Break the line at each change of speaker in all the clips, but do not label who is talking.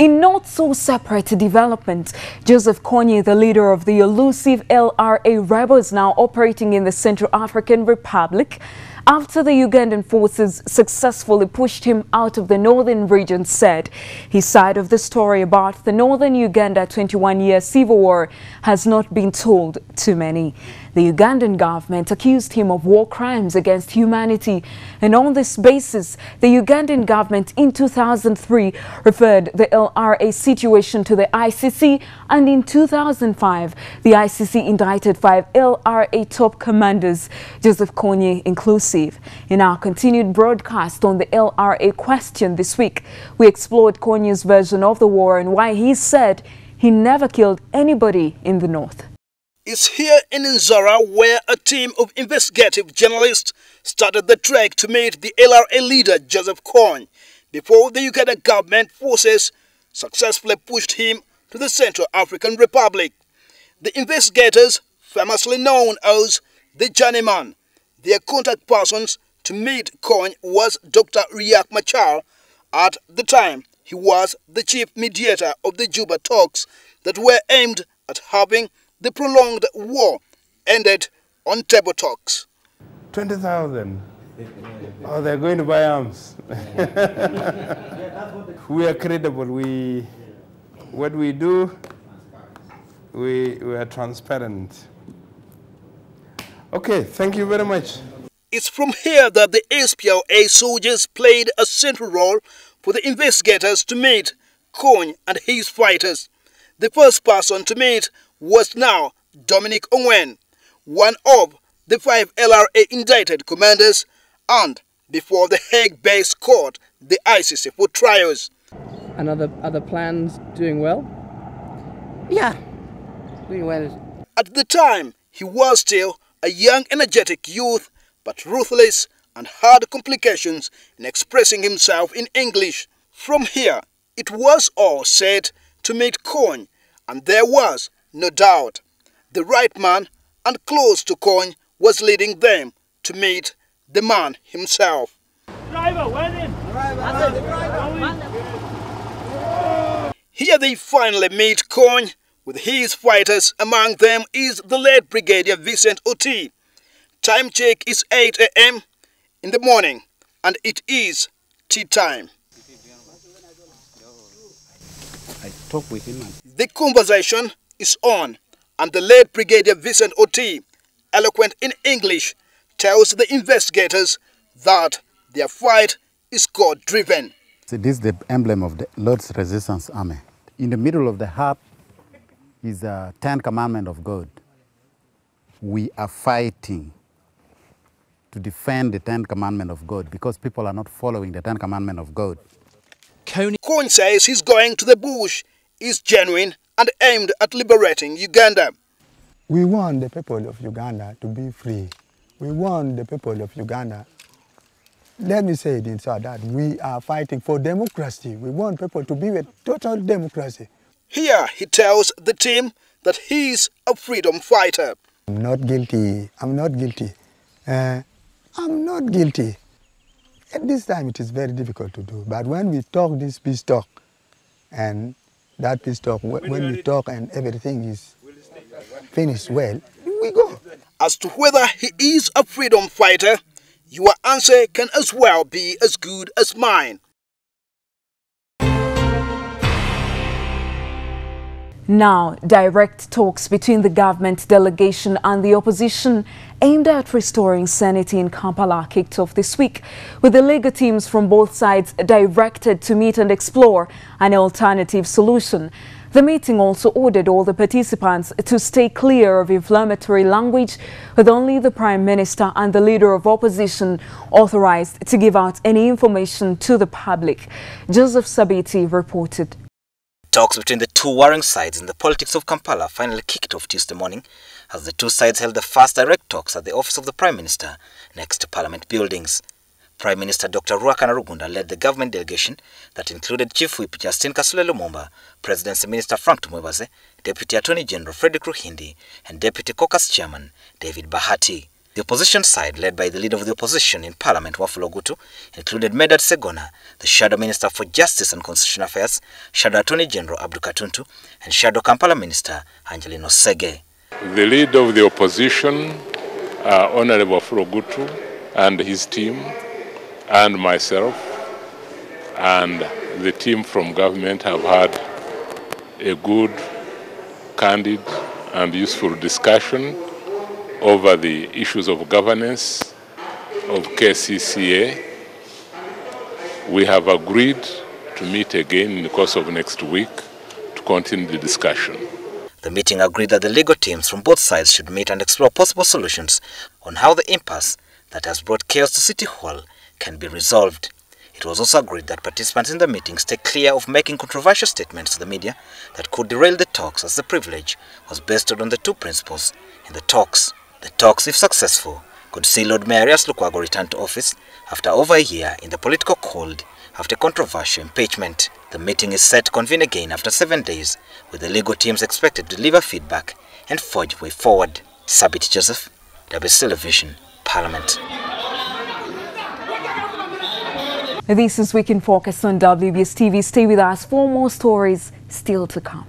In not so separate development, Joseph Kony, the leader of the elusive LRA rebels now operating in the Central African Republic, after the Ugandan forces successfully pushed him out of the northern region, said his side of the story about the northern Uganda 21-year civil war has not been told to many. The Ugandan government accused him of war crimes against humanity, and on this basis, the Ugandan government in 2003 referred the LRA situation to the ICC, and in 2005, the ICC indicted 5 LRA top commanders, Joseph Kony inclusive. In our continued broadcast on the LRA question this week, we explored Kony's version of the war and why he said he never killed anybody in the north.
It's here in Nzara where a team of investigative journalists started the trek to meet the LRA leader Joseph Kony before the Uganda government forces successfully pushed him to the Central African Republic. The investigators, famously known as the Journeyman, their contact persons to meet Kony was Dr. Riek Machar. At the time, he was the chief mediator of the Juba talks that were aimed at having the prolonged war ended on table talks.
20,000. Oh, they're going to buy arms. We are credible. What we do, we are transparent. Okay, thank you very much.
It's from here that the SPLA soldiers played a central role for the investigators to meet Kony and his fighters. The first person to meet was now Dominic Ongwen, one of the 5 LRA indicted commanders, and before the Hague-based court, the ICC for trials.
And other plans doing well?
Yeah, doing well.
At the time, he was still a young, energetic youth, but ruthless and had complications in expressing himself in English. From here, it was all said to meet Kony, and there was no doubt the right man and close to Kony was leading them to meet the man himself. Here they finally meet Kony with his fighters. Among them is the late Brigadier Vincent Oti. Time check is 8 a.m. in the morning, and it is tea time.
I talk with him.
The conversation is on, and the late Brigadier Vincent Oti, eloquent in English, tells the investigators that their fight is God-driven.
So this is the emblem of the Lord's Resistance Army. In the middle of the heart is the 10th commandment of God. We are fighting to defend the 10th commandment of God because people are not following the 10th commandment of God.
Kony says his going to the bush is genuine and aimed at liberating Uganda.
We want the people of Uganda to be free. We want the people of Uganda, let me say it inside that we are fighting for democracy. We want people to be with total democracy.
Here he tells the team that he's a freedom fighter.
I'm not guilty. I'm not guilty. I'm not guilty. At this time it is very difficult to do. But when we talk this peace talk, and that peace talk, when we talk and everything is finished well, we go.
As to whether he is a freedom fighter, your answer can as well be as good as mine.
Now, direct talks between the government delegation and the opposition aimed at restoring sanity in Kampala kicked off this week, with the legal teams from both sides directed to meet and explore an alternative solution. The meeting also ordered all the participants to stay clear of inflammatory language, with only the Prime Minister and the Leader of Opposition authorized to give out any information to the public. Joseph Sabiti reported.
Talks between the two warring sides in the politics of Kampala finally kicked off Tuesday morning as the two sides held the first direct talks at the office of the Prime Minister next to Parliament buildings. Prime Minister Dr. Ruakana Rugunda led the government delegation that included Chief Whip Justin Kasule Lumumba, Presidency Minister Frank Tumwebaze, Deputy Attorney General Frederick Ruhindi, and Deputy Caucus Chairman David Bahati. The opposition side, led by the leader of the opposition in Parliament, Wafula Ogutu, included Medard Segona, the Shadow Minister for Justice and Constitutional Affairs, Shadow Attorney General Abdu Katuntu, and Shadow Kampala Minister Angelino Sege.
The leader of the opposition, Honorable Wafula Ogutu, and his team, and myself, and the team from government have had a good, candid, and useful discussion over the issues of governance of KCCA. We have agreed to meet again in the course of next week to continue the discussion.
The meeting agreed that the legal teams from both sides should meet and explore possible solutions on how the impasse that has brought chaos to City Hall can be resolved. It was also agreed that participants in the meeting stay clear of making controversial statements to the media that could derail the talks, as the privilege was based on the two principles in the talks. The talks, if successful, could see Lord Mayor Erias Lukwago return to office after over a year in the political cold after controversial impeachment. The meeting is set to convene again after 7 days, with the legal teams expected to deliver feedback and forge way forward. Sabit Joseph, WBS Television, Parliament.
This is Week in Focus on WBS TV. Stay with us for more stories still to come.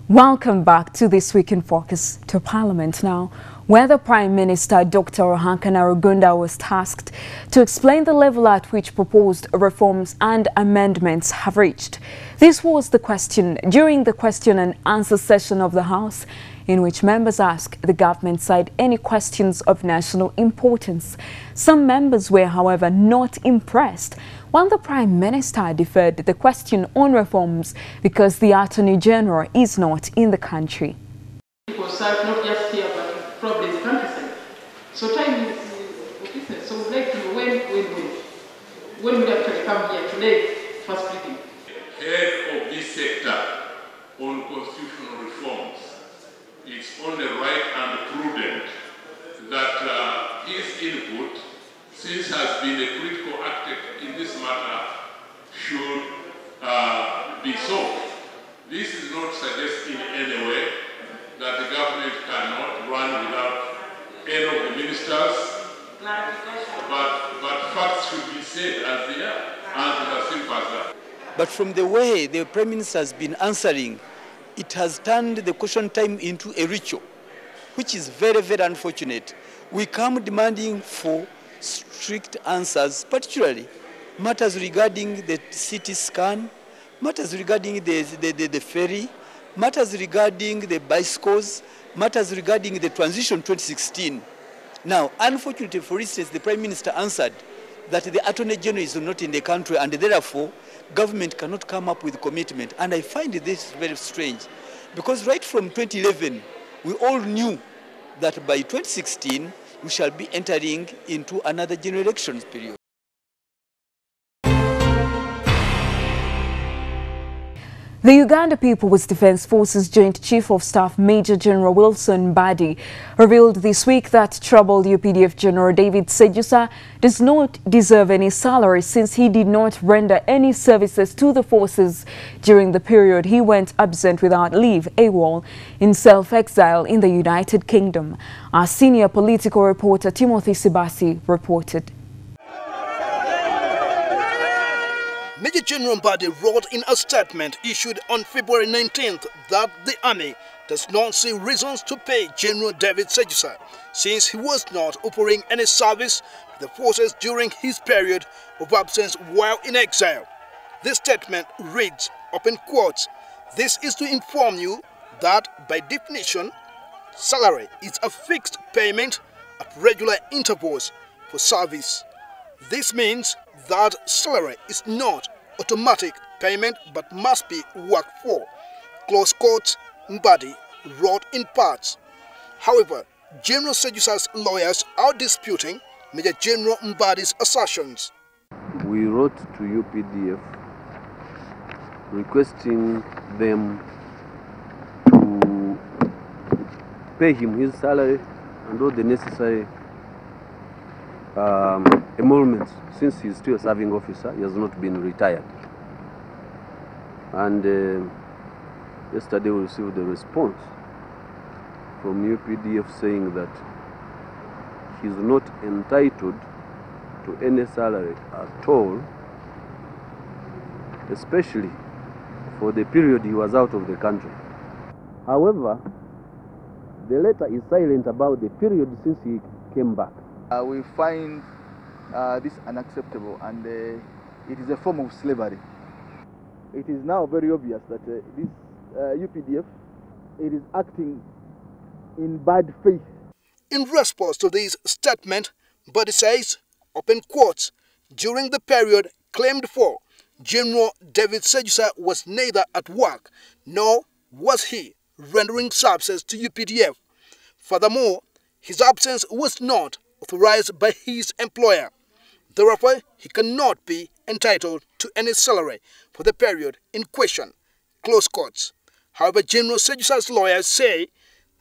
Welcome back to This Week in Focus to Parliament now, where the Prime Minister Dr. Ruhakana Rugunda was tasked to explain the level at which proposed reforms and amendments have reached. This was the question during the question and answer session of the House, in which members asked the government side any questions of national importance. Some members were, however, not impressed when the Prime Minister deferred the question on reforms because the Attorney General is not in the country.
People serve not just here but probably the countryside. So time is a business. So we'd like to know when we actually come here today, first reading.
Head of this sector on constitutional reforms, it's only right and prudent that his input, since has been a critical actor in this matter, should be sought. This is not suggesting in any way that the government cannot run without any of the ministers, but facts should be said as they are, and as simple as that.
But from the way the Prime Minister has been answering, it has turned the question time into a ritual, which is very, very unfortunate. We come demanding for strict answers, particularly matters regarding the CT scan, matters regarding the ferry, matters regarding the bicycles, matters regarding the transition 2016. Now, unfortunately, for instance, the Prime Minister answered that the Attorney General is not in the country and therefore government cannot come up with commitment. And I find this very strange because right from 2011, we all knew that by 2016, we shall be entering into another general elections period.
The Uganda People's Defence Forces Joint Chief of Staff Major General Wilson Mbadi revealed this week that troubled UPDF General David Sejjusa does not deserve any salary since he did not render any services to the forces during the period he went absent without leave, AWOL, in self-exile in the United Kingdom. Our senior political reporter Timothy Sibasi reported.
Major General Mbadi wrote in a statement issued on February 19th that the army does not see reasons to pay General David Sejjusa since he was not offering any service to the forces during his period of absence while in exile. This statement reads, open quotes, "This is to inform you that by definition, salary is a fixed payment at regular intervals for service. This means that salary is not automatic payment but must be worked for," close quotes, Mbadi wrote in parts. However, General Sejjusa's lawyers are disputing Major General Mbadi's assertions.
We wrote to UPDF requesting them to pay him his salary and all the necessary emoluments, since he's still a serving officer, he has not been retired. And Yesterday we received a response from UPDF saying that he's not entitled to any salary at all, especially for the period he was out of the country. However, the letter is silent about the period since he came back.
We find this unacceptable, and it is a form of slavery. It is now very obvious that this UPDF, it is acting in bad faith.
In response to this statement, Body says, open quotes, during the period claimed for, General David Sejusa was neither at work nor was he rendering services to UPDF. Furthermore, his absence was not authorized by his employer. Therefore, he cannot be entitled to any salary for the period in question. Close quotes. However, General Sejusa's lawyers say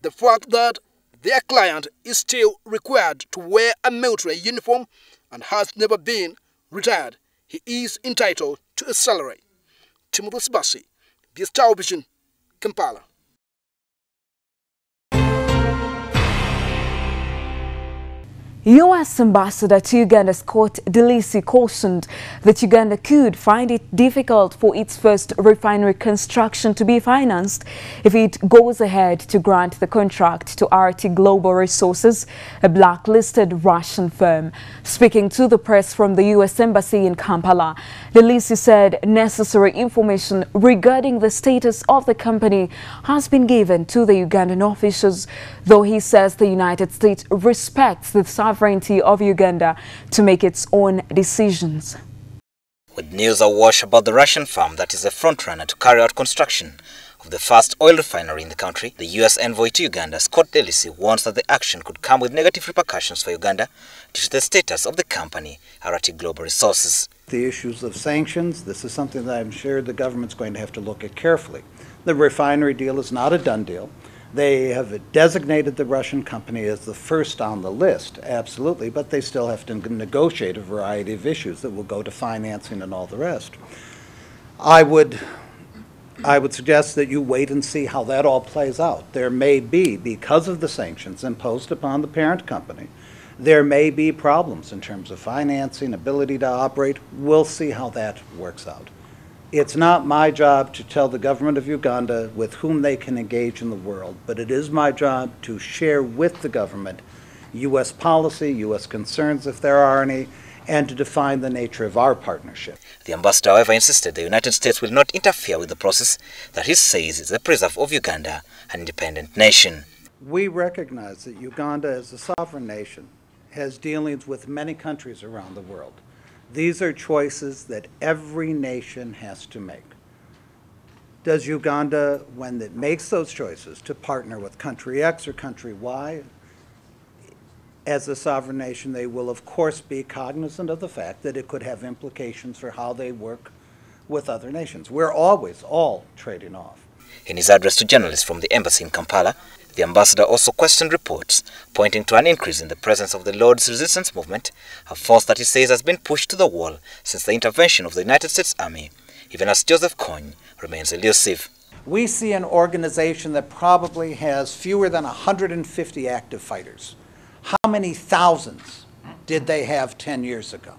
the fact that their client is still required to wear a military uniform and has never been retired, he is entitled to a salary. Timothy Sibasi, the Star Vision, Kampala.
U.S. Ambassador to Uganda Scott DeLisi cautioned that Uganda could find it difficult for its first refinery construction to be financed if it goes ahead to grant the contract to RT Global Resources, a blacklisted Russian firm. Speaking to the press from the U.S. Embassy in Kampala, DeLisi said necessary information regarding the status of the company has been given to the Ugandan officials, though he says the United States respects the sovereignty of Uganda to make its own decisions.
With news awash about the Russian firm that is a frontrunner to carry out construction of the first oil refinery in the country, the U.S. envoy to Uganda, Scott DeLisi, warns that the action could come with negative repercussions for Uganda due to the status of the company, RT Global Resources.
The issues of sanctions, this is something that I'm sure the government's going to have to look at carefully. The refinery deal is not a done deal. They have designated the Russian company as the first on the list, absolutely, but they still have to negotiate a variety of issues that will go to financing and all the rest. I would suggest that you wait and see how that all plays out. There may be, because of the sanctions imposed upon the parent company, there may be problems in terms of financing, ability to operate. We'll see how that works out. It's not my job to tell the government of Uganda with whom they can engage in the world, but it is my job to share with the government U.S. policy, U.S. concerns if there are any, and to define the nature of our partnership.
The ambassador, however, insisted the United States will not interfere with the process that he says is the preserve of Uganda, an independent nation.
We recognize that Uganda, as a sovereign nation, has dealings with many countries around the world. These are choices that every nation has to make. Does Uganda, when it makes those choices to partner with country X or country Y, as a sovereign nation, they will of course be cognizant of the fact that it could have implications for how they work with other nations. We're always all trading off.
In his address to journalists from the embassy in Kampala, the ambassador also questioned reports pointing to an increase in the presence of the Lord's Resistance Movement, a force that he says has been pushed to the wall since the intervention of the United States Army, even as Joseph Kony remains elusive.
We see an organization that probably has fewer than 150 active fighters. How many thousands did they have 10 years ago?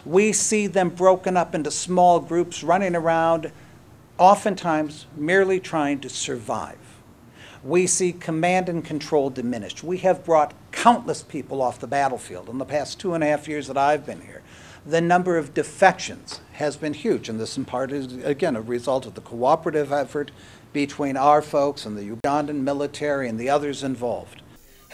We see them broken up into small groups running around, oftentimes merely trying to survive. We see command and control diminished. We have brought countless people off the battlefield in the past 2.5 years that I've been here. The number of defections has been huge, and this in part is, again, a result of the cooperative effort between our folks and the Ugandan military and the others involved.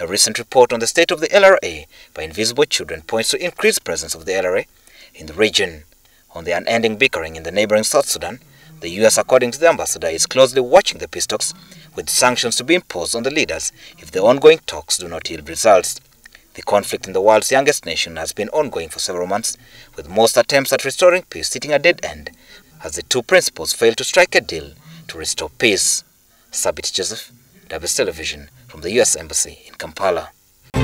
A recent report on the state of the LRA by Invisible Children points to increased presence of the LRA in the region. On the unending bickering in the neighboring South Sudan, the U.S., according to the ambassador, is closely watching the peace talks, with sanctions to be imposed on the leaders if the ongoing talks do not yield results. The conflict in the world's youngest nation has been ongoing for several months, with most attempts at restoring peace hitting a dead end, as the two principals failed to strike a deal to restore peace. Sabit Joseph, WS Television, from the U.S. Embassy in Kampala.